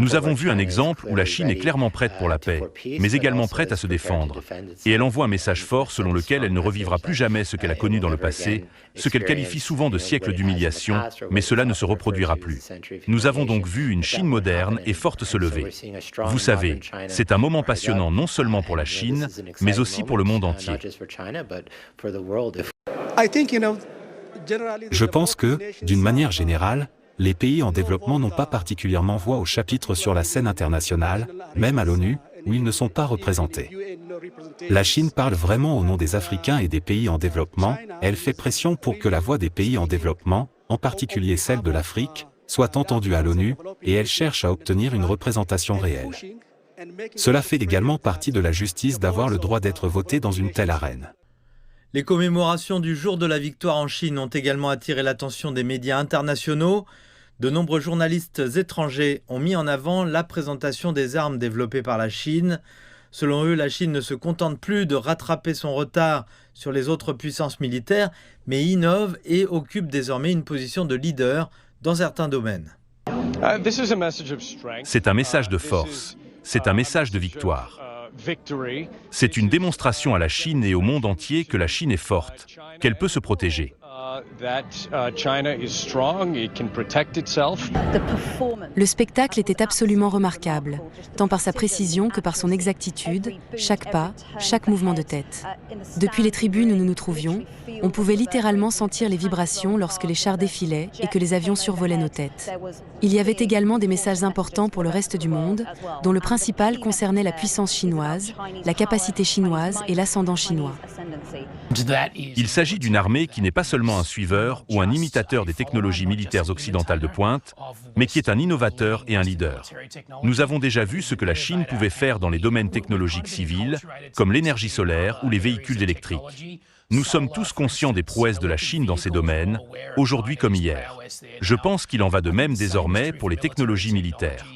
Nous avons vu un exemple où la Chine est clairement prête pour la paix, mais également prête à se défendre. Et elle envoie un message fort selon lequel elle ne revivra plus jamais ce qu'elle a connu dans le passé, ce qu'elle qualifie souvent de siècle d'humiliation, mais cela ne se reproduira plus. Nous avons donc vu une Chine moderne et forte se lever. Vous savez, c'est un moment passionnant non seulement pour la Chine, mais aussi pour le monde entier. Je pense que, d'une manière générale, les pays en développement n'ont pas particulièrement voix au chapitre sur la scène internationale, même à l'ONU, où ils ne sont pas représentés. La Chine parle vraiment au nom des Africains et des pays en développement, elle fait pression pour que la voix des pays en développement, en particulier celle de l'Afrique, soit entendue à l'ONU, et elle cherche à obtenir une représentation réelle. Cela fait également partie de la justice d'avoir le droit d'être voté dans une telle arène. Les commémorations du jour de la victoire en Chine ont également attiré l'attention des médias internationaux. De nombreux journalistes étrangers ont mis en avant la présentation des armes développées par la Chine. Selon eux, la Chine ne se contente plus de rattraper son retard sur les autres puissances militaires, mais innove et occupe désormais une position de leader dans certains domaines. C'est un message de force, c'est un message de victoire. C'est une démonstration à la Chine et au monde entier que la Chine est forte, qu'elle peut se protéger. Le spectacle était absolument remarquable, tant par sa précision que par son exactitude, chaque pas, chaque mouvement de tête. Depuis les tribunes où nous nous trouvions, on pouvait littéralement sentir les vibrations lorsque les chars défilaient et que les avions survolaient nos têtes. Il y avait également des messages importants pour le reste du monde, dont le principal concernait la puissance chinoise, la capacité chinoise et l'ascendant chinois. Il s'agit d'une armée qui n'est pas seulement un suiveur ou un imitateur des technologies militaires occidentales de pointe, mais qui est un innovateur et un leader. Nous avons déjà vu ce que la Chine pouvait faire dans les domaines technologiques civils, comme l'énergie solaire ou les véhicules électriques. Nous sommes tous conscients des prouesses de la Chine dans ces domaines, aujourd'hui comme hier. Je pense qu'il en va de même désormais pour les technologies militaires.